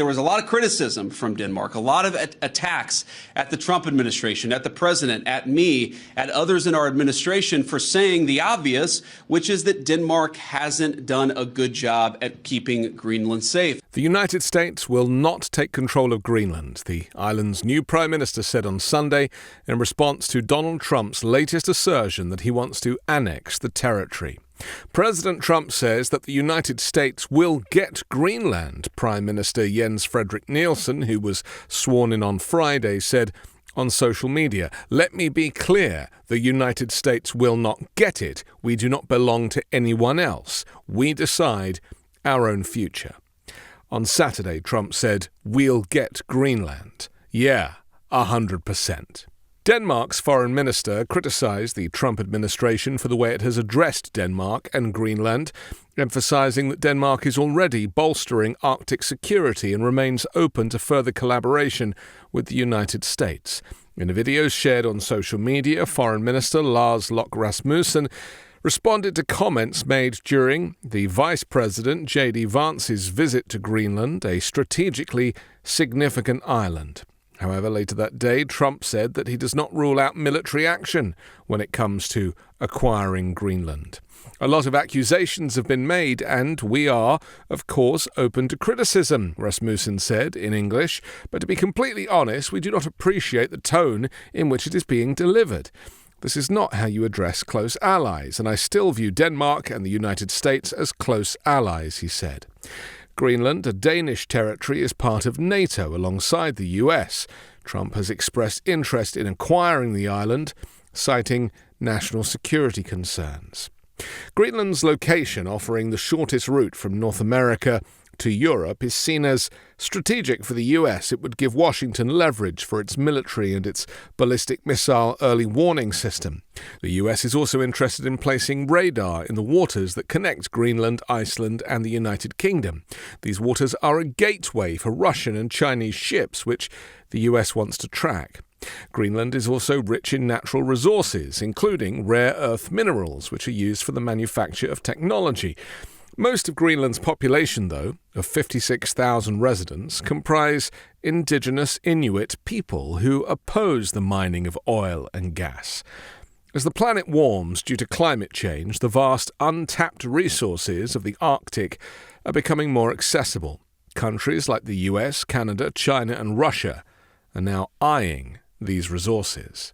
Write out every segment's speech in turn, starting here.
There was a lot of criticism from Denmark, a lot of attacks at the Trump administration, at the president, at me, at others in our administration for saying the obvious, which is that Denmark hasn't done a good job at keeping Greenland safe. The United States will not take control of Greenland, the island's new Prime Minister said on Sunday in response to Donald Trump's latest assertion that he wants to annex the territory. President Trump says that the United States will get Greenland. Prime Minister Jens Frederik Nielsen, who was sworn in on Friday, said on social media, "Let me be clear, the United States will not get it. We do not belong to anyone else. We decide our own future." On Saturday, Trump said, "We'll get Greenland." Yeah, 100%. Denmark's foreign minister criticised the Trump administration for the way it has addressed Denmark and Greenland, emphasising that Denmark is already bolstering Arctic security and remains open to further collaboration with the United States. In a video shared on social media, Foreign Minister Lars Løkke Rasmussen responded to comments made during the Vice President J.D. Vance's visit to Greenland, a strategically significant island. However, later that day, Trump said that he does not rule out military action when it comes to acquiring Greenland. A lot of accusations have been made, and we are, of course, open to criticism, Rasmussen said in English. But to be completely honest, we do not appreciate the tone in which it is being delivered. This is not how you address close allies, and I still view Denmark and the United States as close allies, he said. Greenland, a Danish territory, is part of NATO alongside the US. Trump has expressed interest in acquiring the island, citing national security concerns. Greenland's location, offering the shortest route from North America to Europe, is seen as strategic for the US. It would give Washington leverage for its military and its ballistic missile early warning system. The US is also interested in placing radar in the waters that connect Greenland, Iceland, and the United Kingdom. These waters are a gateway for Russian and Chinese ships, which the US wants to track. Greenland is also rich in natural resources, including rare earth minerals, which are used for the manufacture of technology. Most of Greenland's population, though, of 56,000 residents, comprise indigenous Inuit people who oppose the mining of oil and gas. As the planet warms due to climate change, the vast untapped resources of the Arctic are becoming more accessible. Countries like the US, Canada, China, and Russia are now eyeing these resources.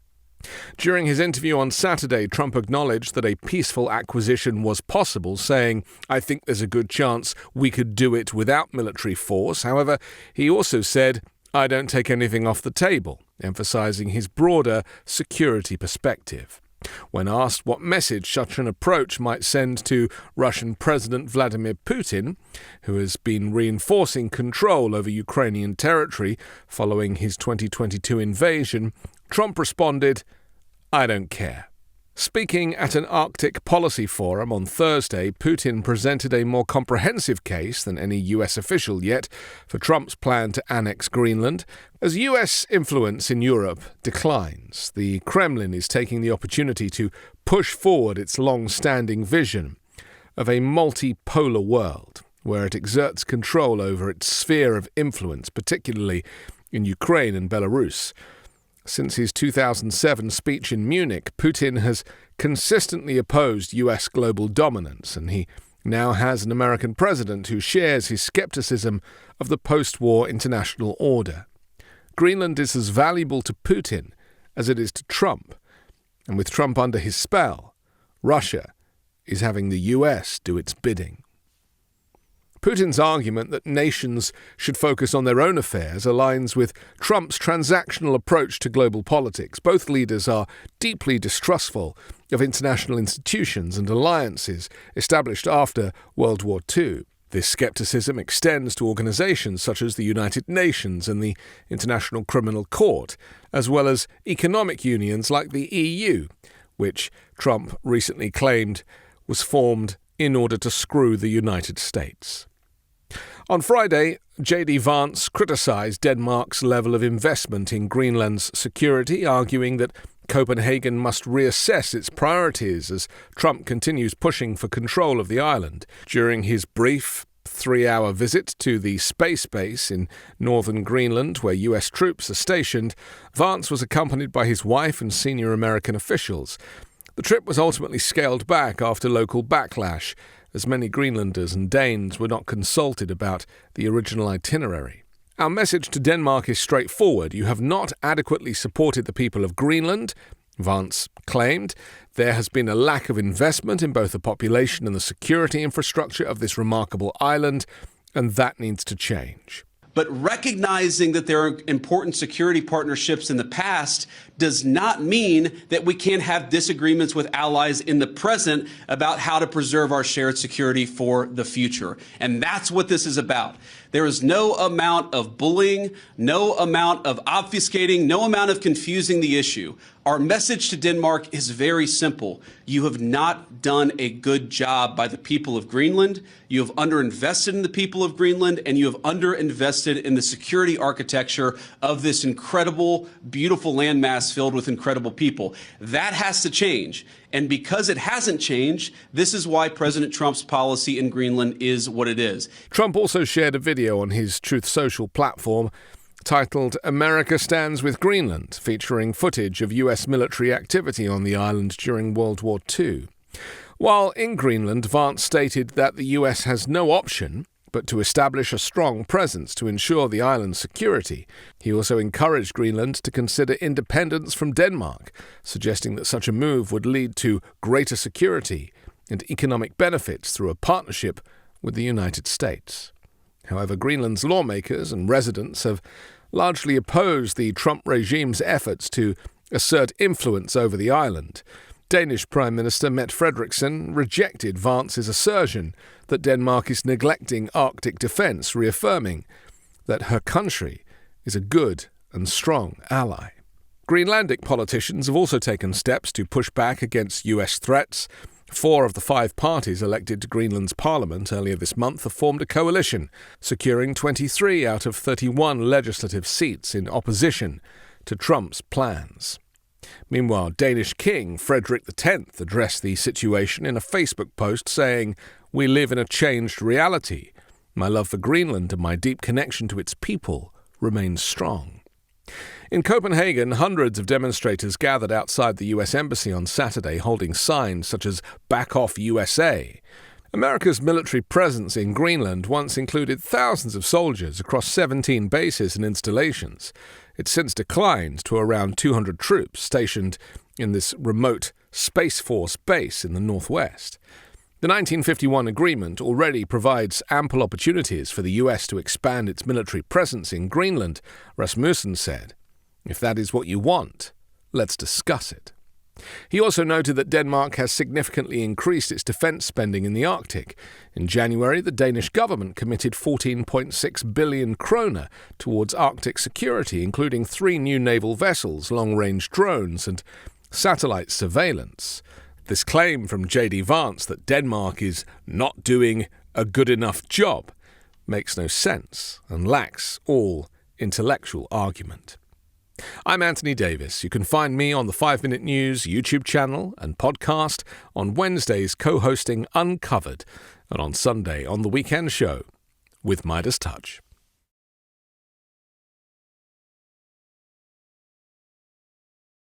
During his interview on Saturday, Trump acknowledged that a peaceful acquisition was possible, saying, "I think there's a good chance we could do it without military force." However, he also said, "I don't take anything off the table," emphasizing his broader security perspective. When asked what message such an approach might send to Russian President Vladimir Putin, who has been reinforcing control over Ukrainian territory following his 2022 invasion, Trump responded, "I don't care." Speaking at an Arctic policy forum on Thursday, Putin presented a more comprehensive case than any US official yet for Trump's plan to annex Greenland. As US influence in Europe declines, the Kremlin is taking the opportunity to push forward its long-standing vision of a multipolar world, where it exerts control over its sphere of influence, particularly in Ukraine and Belarus. Since his 2007 speech in Munich, Putin has consistently opposed US global dominance, and he now has an American president who shares his skepticism of the post-war international order. Greenland is as valuable to Putin as it is to Trump, and with Trump under his spell, Russia is having the US do its bidding. Putin's argument that nations should focus on their own affairs aligns with Trump's transactional approach to global politics. Both leaders are deeply distrustful of international institutions and alliances established after World War II. This skepticism extends to organizations such as the United Nations and the International Criminal Court, as well as economic unions like the EU, which Trump recently claimed was formed in order to screw the United States. On Friday, J.D. Vance criticized Denmark's level of investment in Greenland's security, arguing that Copenhagen must reassess its priorities as Trump continues pushing for control of the island. During his brief 3-hour visit to the space base in northern Greenland, where US troops are stationed, Vance was accompanied by his wife and senior American officials. The trip was ultimately scaled back after local backlash, as many Greenlanders and Danes were not consulted about the original itinerary. Our message to Denmark is straightforward. You have not adequately supported the people of Greenland, Vance claimed. There has been a lack of investment in both the population and the security infrastructure of this remarkable island, and that needs to change. But recognizing that there are important security partnerships in the past does not mean that we can't have disagreements with allies in the present about how to preserve our shared security for the future. And that's what this is about. There is no amount of bullying, no amount of obfuscating, no amount of confusing the issue. Our message to Denmark is very simple. You have not done a good job by the people of Greenland. You have underinvested in the people of Greenland, and you have underinvested in the security architecture of this incredible, beautiful landmass filled with incredible people. That has to change. And because it hasn't changed, this is why President Trump's policy in Greenland is what it is. Trump also shared a video on his Truth Social platform titled "America Stands with Greenland," featuring footage of US military activity on the island during World War II. While in Greenland, Vance stated that the US has no option but to establish a strong presence to ensure the island's security. He also encouraged Greenland to consider independence from Denmark, suggesting that such a move would lead to greater security and economic benefits through a partnership with the United States. However, Greenland's lawmakers and residents have largely opposed the Trump regime's efforts to assert influence over the island. Danish Prime Minister Mette Frederiksen rejected Vance's assertion that Denmark is neglecting Arctic defense, reaffirming that her country is a good and strong ally. Greenlandic politicians have also taken steps to push back against US threats. 4 of the 5 parties elected to Greenland's parliament earlier this month have formed a coalition, securing 23 out of 31 legislative seats in opposition to Trump's plans. Meanwhile, Danish King Frederik X addressed the situation in a Facebook post saying, "We live in a changed reality. My love for Greenland and my deep connection to its people remains strong." In Copenhagen, hundreds of demonstrators gathered outside the US Embassy on Saturday holding signs such as "Back Off USA." America's military presence in Greenland once included thousands of soldiers across 17 bases and installations. It's since declined to around 200 troops stationed in this remote Space Force base in the northwest. The 1951 agreement already provides ample opportunities for the US to expand its military presence in Greenland, Rasmussen said. "If that is what you want, let's discuss it." He also noted that Denmark has significantly increased its defense spending in the Arctic. In January, the Danish government committed 14.6 billion kroner towards Arctic security, including 3 new naval vessels, long-range drones, and satellite surveillance. This claim from J.D. Vance that Denmark is not doing a good enough job makes no sense and lacks all intellectual argument. I'm Anthony Davis. You can find me on the 5 Minute News YouTube channel and podcast, on Wednesdays co-hosting Uncovered, and on Sunday on The Weekend Show with Midas Touch.